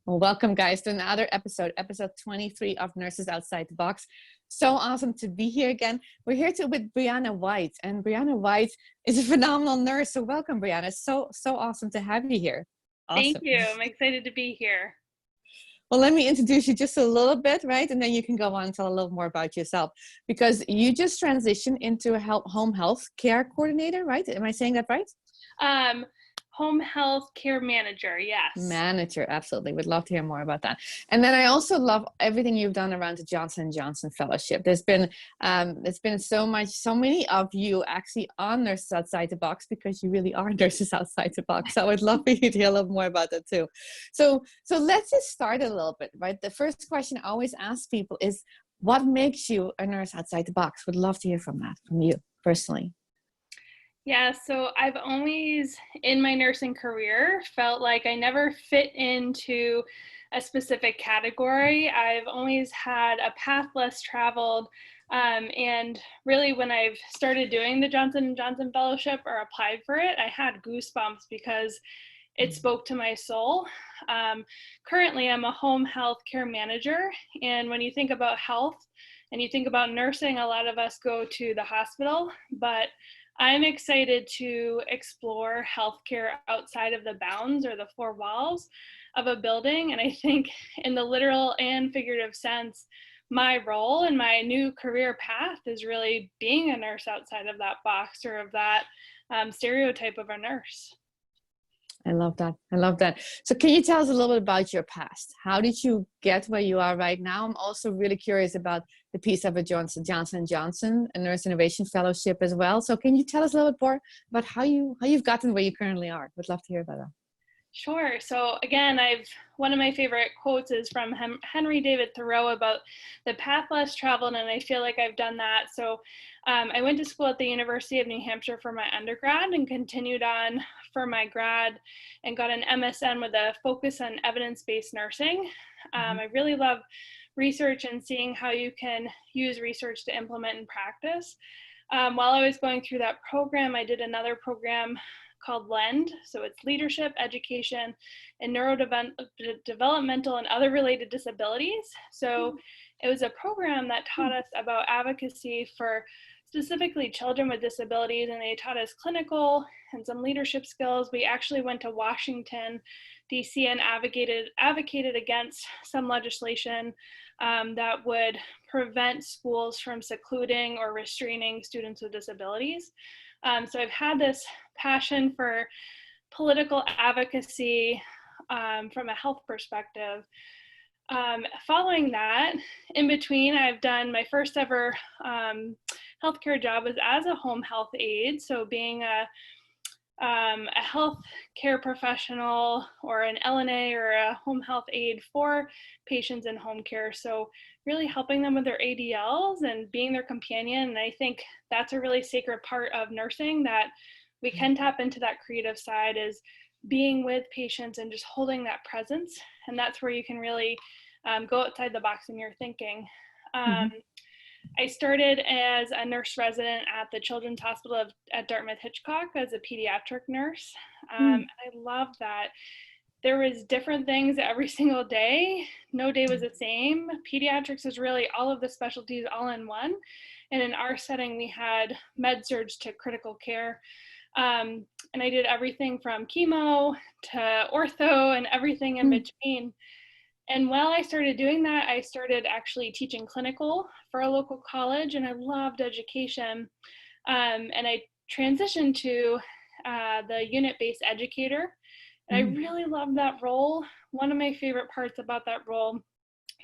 Well, welcome guys to another episode 23 of Nurses Outside the Box. So awesome to be here again. We're here with Brianna White, and Brianna White is a phenomenal nurse. So welcome, Brianna. So awesome to have you here. Thank Awesome. you. I'm excited to be here. Well, let me introduce you just a little bit, right? And then you can go on and tell a little more about yourself, because you just transitioned into a home health care coordinator, right? Am I saying that right? Home health care manager, yes. Manager, absolutely. Would love to hear more about that. And then I also love everything you've done around the Johnson & Johnson Fellowship. There's been so many of you actually on Nurses Outside the Box, because you really are nurses outside the box. So I would love for you to hear a little more about that too. So let's just start a little bit, right? The first question I always ask people is, what makes you a nurse outside the box? Would love to hear from you personally. Yeah, so I've always, in my nursing career, felt like I never fit into a specific category. I've always had a path less traveled. And really, when I've started doing the Johnson & Johnson Fellowship or applied for it, I had goosebumps because it spoke to my soul. Currently, I'm a home health care manager. And when you think about health and you think about nursing, a lot of us go to the hospital, but I'm excited to explore healthcare outside of the bounds or the four walls of a building. And I think in the literal and figurative sense, my role and my new career path is really being a nurse outside of that box or of that stereotype of a nurse. I love that. I love that. So can you tell us a little bit about your past? How did you get where you are right now? I'm also really curious about the piece of a Johnson & Johnson, a Nurse Innovation Fellowship as well. So can you tell us a little bit more about how you've gotten where you currently are? Would love to hear about that. Sure. So again, one of my favorite quotes is from Henry David Thoreau about the path less traveled, and I feel like I've done that. So I went to school at the University of New Hampshire for my undergrad and continued on for my grad and got an MSN with a focus on evidence-based nursing. I really love research and seeing how you can use research to implement in practice. While I was going through that program, I did another program called LEND. So it's leadership, education, and neurodevelopmental and other related disabilities. So it was a program that taught us about advocacy for specifically children with disabilities, and they taught us clinical and some leadership skills. We actually went to Washington, DC, and advocated against some legislation that would prevent schools from secluding or restraining students with disabilities. So I've had this passion for political advocacy from a health perspective. Following that, in between, I've done my first ever healthcare job was as a home health aide. So being a health care professional or an LNA or a home health aide for patients in home care. So really helping them with their ADLs and being their companion. And I think that's a really sacred part of nursing, that we can tap into that creative side, is being with patients and just holding that presence. And that's where you can really go outside the box in your thinking. I started as a nurse resident at the Children's Hospital at Dartmouth-Hitchcock as a pediatric nurse. I loved that. There was different things every single day. No day was the same. Pediatrics is really all of the specialties all in one. And in our setting, we had med-surg to critical care. And I did everything from chemo to ortho and everything in between. And while I started doing that, I started actually teaching clinical for a local college, and I loved education. And I transitioned to the unit-based educator. And I really loved that role. One of my favorite parts about that role,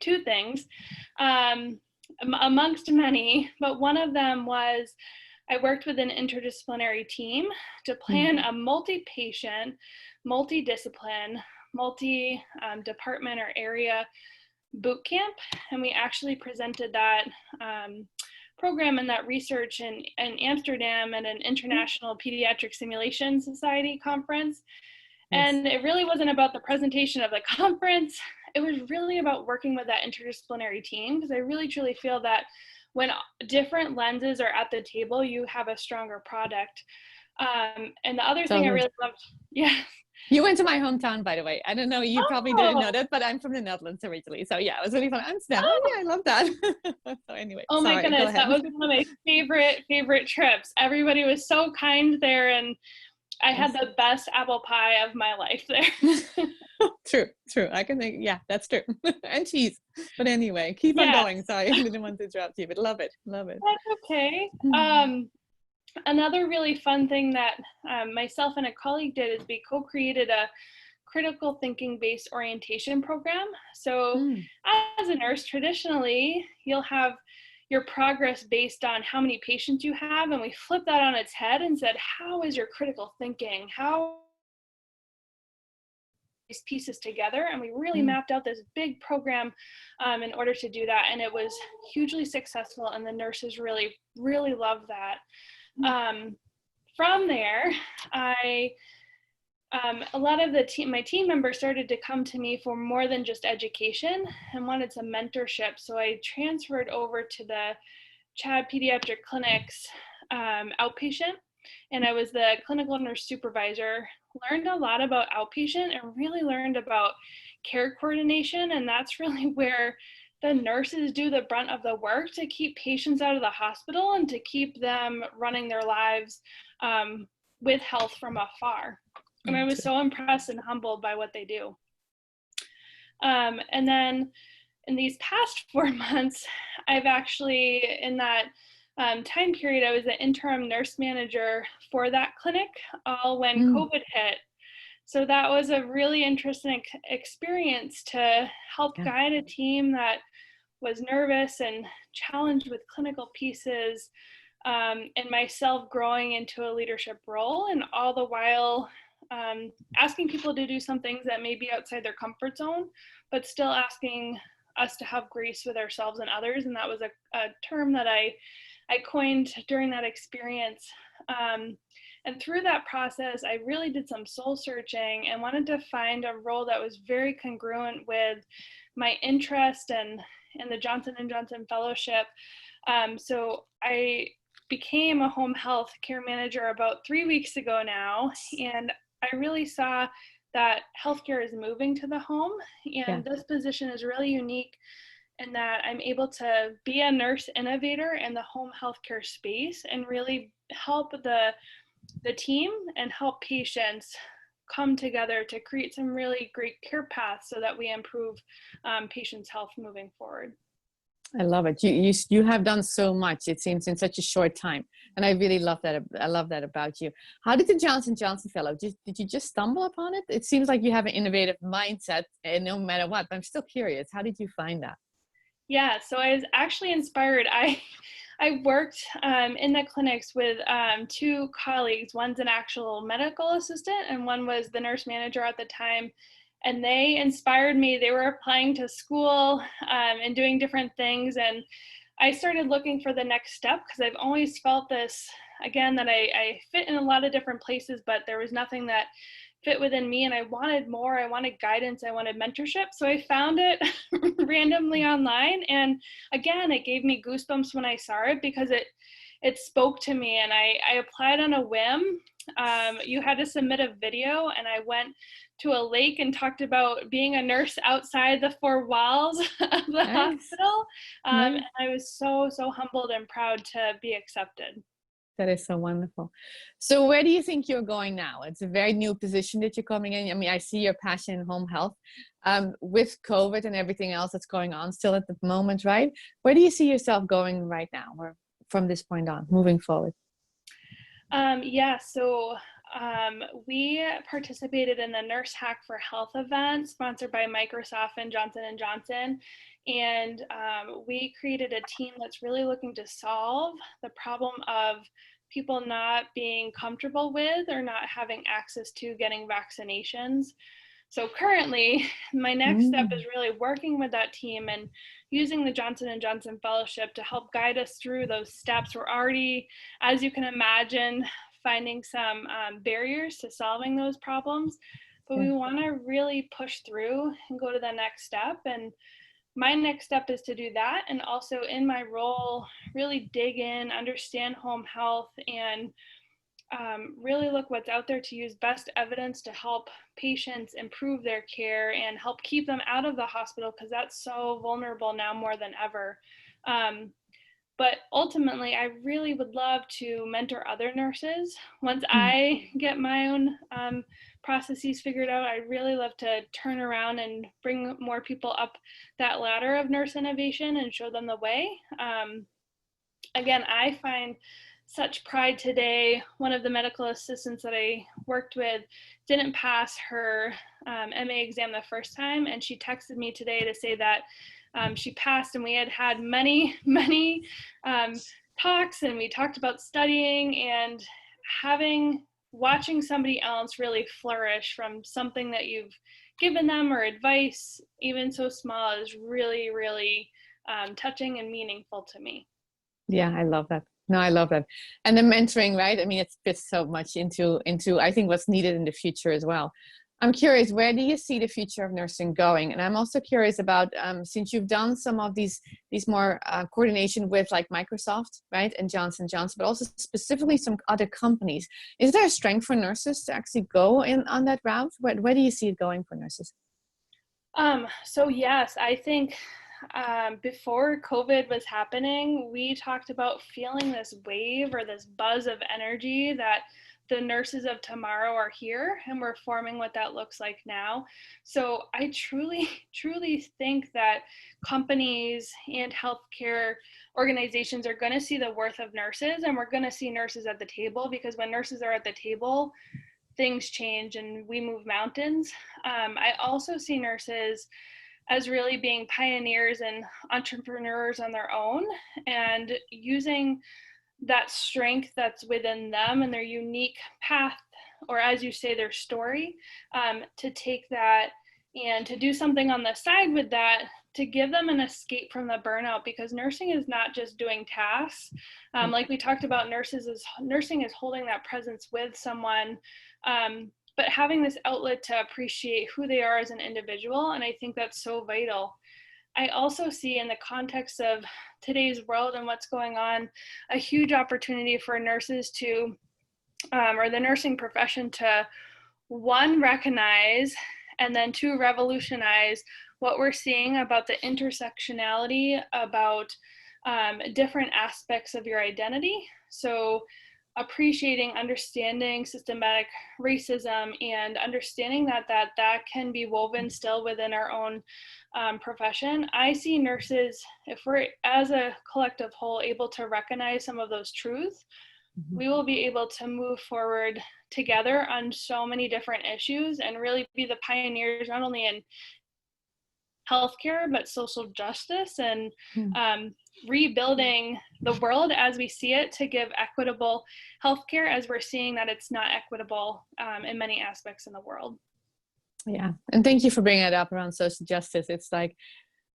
two things, amongst many, but one of them was I worked with an interdisciplinary team to plan a multi-patient, multi-discipline, multi-department or area boot camp. And we actually presented that program and that research in Amsterdam at an International Pediatric Simulation Society conference. And it really wasn't about the presentation of the conference. It was really about working with that interdisciplinary team, because I really truly feel that when different lenses are at the table, you have a stronger product. And the other thing I really loved, You went to my hometown, by the way. I don't know, you probably didn't know Oh, that, but I'm from the Netherlands originally. So yeah, it was really fun. Amsterdam. Oh oh, yeah, I love that. So anyway, oh my sorry, go goodness, that ahead. was one of my favorite trips. Everybody was so kind there, and I had Yes. the best apple pie of my life there. True, true. I can think, yeah, that's true. And cheese. But anyway, keep on Yeah, going. Sorry, I didn't want to interrupt you, but love it. Love it. that's okay. Another really fun thing that myself and a colleague did is we co-created a critical thinking based orientation program. So Mm, as a nurse, traditionally, you'll have your progress based on how many patients you have, and we flipped that on its head and said, how is your critical thinking? How these pieces together, and we really mm, mapped out this big program in order to do that, and it was hugely successful, and the nurses really loved that. mm. From there, I a lot of my team members started to come to me for more than just education and wanted some mentorship. So I transferred over to the Chad Pediatric Clinic's outpatient, and I was the clinical nurse supervisor. Learned a lot about outpatient and really learned about care coordination, and that's really where the nurses do the brunt of the work to keep patients out of the hospital and to keep them running their lives with health from afar. And I was so impressed and humbled by what they do. And then in these past 4 months, I've actually, in that time period, I was the interim nurse manager for that clinic, all when Mm, COVID hit. So that was a really interesting experience to help yeah, guide a team that was nervous and challenged with clinical pieces, and myself growing into a leadership role, and all the while asking people to do some things that may be outside their comfort zone, but still asking us to have grace with ourselves and others. And that was a term that I coined during that experience. And through that process, I really did some soul searching and wanted to find a role that was very congruent with my interest and the Johnson & Johnson Fellowship. So I became a home health care manager about 3 weeks ago now, and I really saw that healthcare is moving to the home, yeah. and this position is really unique in that I'm able to be a nurse innovator in the home healthcare space and really help the team and help patients come together to create some really great care paths so that we improve patients' health moving forward. I love it. You have done so much, it seems, in such a short time, and I really love that. I love that about you. How did the Johnson Johnson Fellow? Did you just stumble upon it? It seems like you have an innovative mindset, and no matter what. But I'm still curious. How did you find that? Yeah, so I was actually inspired. I worked in the clinics with two colleagues. One's an actual medical assistant, and one was the nurse manager at the time. And they inspired me. They were applying to school and doing different things. And I started looking for the next step because I've always felt this, again, that I fit in a lot of different places, but there was nothing that fit within me, and I wanted more. I wanted guidance, I wanted mentorship. So I found it randomly online, and again, it gave me goosebumps when I saw it because it spoke to me, and I applied on a whim. You had to submit a video, and I went to a lake and talked about being a nurse outside the four walls of the Nice, hospital. And nice. I was so humbled and proud to be accepted. That is so wonderful. So where do you think you're going now? It's a very new position that you're coming in. I mean, I see your passion in home health. With COVID and everything else that's going on still at the moment, right? Where do you see yourself going right now, or from this point on, moving forward? Yeah, so we participated in the Nurse Hack for Health event sponsored by Microsoft and Johnson & Johnson. And we created a team that's really looking to solve the problem of people not being comfortable with or not having access to getting vaccinations. So currently, my next step is Mm, really working with that team and using the Johnson & Johnson Fellowship to help guide us through those steps. We're already, as you can imagine, finding some barriers to solving those problems, but yeah. we want to really push through and go to the next step. And my next step is to do that, and also in my role, really dig in, understand home health, and really look what's out there to use best evidence to help patients improve their care and help keep them out of the hospital, because that's so vulnerable now more than ever. But ultimately, I really would love to mentor other nurses. Once I get my own processes figured out, I'd really love to turn around and bring more people up that ladder of nurse innovation and show them the way. Again, I find such pride today. One of the medical assistants that I worked with didn't pass her MA exam the first time, and she texted me today to say that she passed, and we had many talks, and we talked about studying and watching somebody else really flourish from something that you've given them or advice, even so small, is really, really touching and meaningful to me. Yeah, I love that. No, I love that. And the mentoring, right? I mean, it fits so much into I think what's needed in the future as well. I'm curious, where do you see the future of nursing going? And I'm also curious about, since you've done some of these more coordination with like Microsoft, right, and Johnson Johnson, but also specifically some other companies, is there a strength for nurses to actually go in on that route? Where do you see it going for nurses? So yes, I think before COVID was happening, we talked about feeling this wave or this buzz of energy that the nurses of tomorrow are here, and we're forming what that looks like now. So I truly, truly think that companies and healthcare organizations are going to see the worth of nurses, and we're going to see nurses at the table, because when nurses are at the table, things change and we move mountains. I also see nurses as really being pioneers and entrepreneurs on their own, and using that strength that's within them and their unique path, or as you say, their story, to take that and to do something on the side with that to give them an escape from the burnout, because nursing is not just doing tasks. Like we talked about, nursing is holding that presence with someone, but having this outlet to appreciate who they are as an individual. And I think that's so vital. I also see, in the context of today's world and what's going on, a huge opportunity for nurses to, or the nursing profession to, one, recognize, and then two, revolutionize what we're seeing about the intersectionality about different aspects of your identity. So appreciating, understanding systematic racism, and understanding that can be woven still within our own profession. I see nurses, if we're as a collective whole able to recognize some of those truths, we will be able to move forward together on so many different issues and really be the pioneers, not only in healthcare, but social justice, and rebuilding the world as we see it, to give equitable healthcare, as we're seeing that it's not equitable in many aspects in the world. Yeah, and thank you for bringing it up around social justice. It's like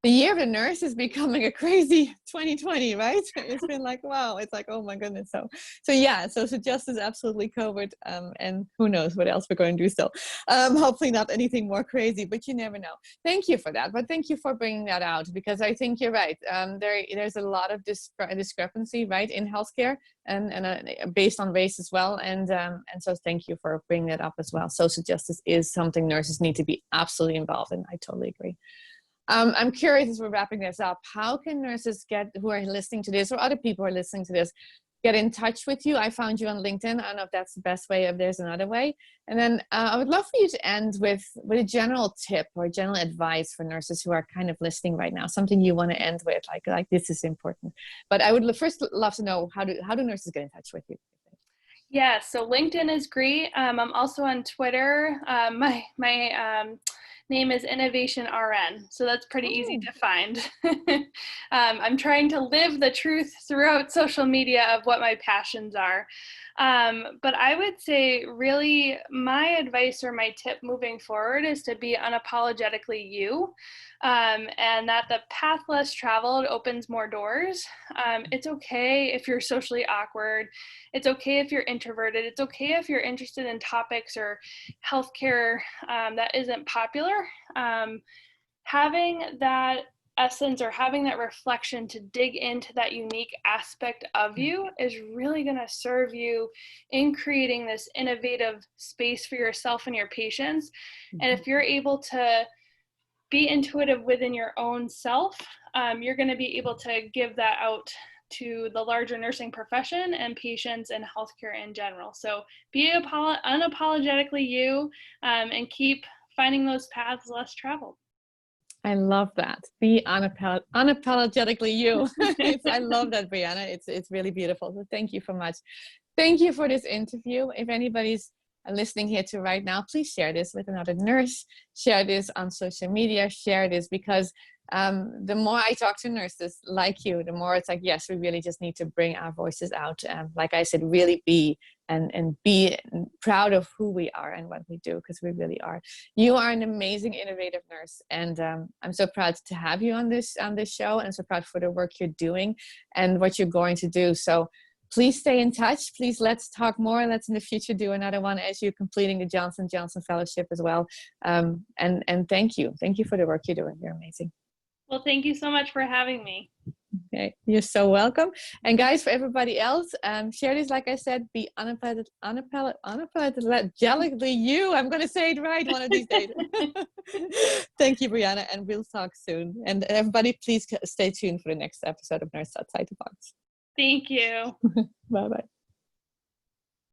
the year of the nurse is becoming a crazy 2020, right? It's been like, wow, it's like, oh my goodness. So yeah, social justice absolutely covered, and who knows what else we're going to do still. Hopefully not anything more crazy, but you never know. Thank you for that, but thank you for bringing that out, because I think you're right. There's a lot of discrepancy, right, in healthcare, and based on race as well, and so thank you for bringing that up as well. Social justice is something nurses need to be absolutely involved in. I totally agree. I'm curious, as we're wrapping this up, how can nurses who are listening to this, or other people who are listening to this, get in touch with you? I found you on LinkedIn. I don't know if that's the best way, if there's another way. And then I would love for you to end with a general tip or general advice for nurses who are kind of listening right now, something you want to end with, like this is important. But I would first love to know, how do nurses get in touch with you? Yeah, so LinkedIn is great. I'm also on Twitter. My name is Innovation RN, so that's pretty easy to find. I'm trying to live the truth throughout social media of what my passions are. But I would say, really, my advice or my tip moving forward is to be unapologetically you, and that the path less traveled opens more doors. It's okay if you're socially awkward. It's okay if you're introverted. It's okay if you're interested in topics or healthcare that isn't popular. Having that essence or having that reflection to dig into that unique aspect of you is really going to serve you in creating this innovative space for yourself and your patients. And if you're able to be intuitive within your own self, you're going to be able to give that out to the larger nursing profession and patients and healthcare in general. So be unapologetically you, and keep finding those paths less traveled. I love that. Be unapologetically you. I love that, Brianna. It's really beautiful. So thank you so much. Thank you for this interview. If anybody's listening here to right now, please share this with another nurse. Share this on social media. Share this, because the more I talk to nurses like you, the more it's like, yes, we really just need to bring our voices out. Like I said, really be and be proud of who we are and what we do, because we really are. You are an amazing, innovative nurse, and I'm so proud to have you on this show, and so proud for the work you're doing and what you're going to do. So please stay in touch. Please, let's talk more. Let's in the future do another one as you're completing the Johnson & Johnson Fellowship as well. And thank you. Thank you for the work you're doing. You're amazing. Well, thank you so much for having me. Okay, you're so welcome. And guys, for everybody else, share this, like I said, be unapologetically you. I'm going to say it right one of these days. Thank you, Brianna, and we'll talk soon. And everybody, please stay tuned for the next episode of Nurse Outside the Box. Thank you. Bye-bye.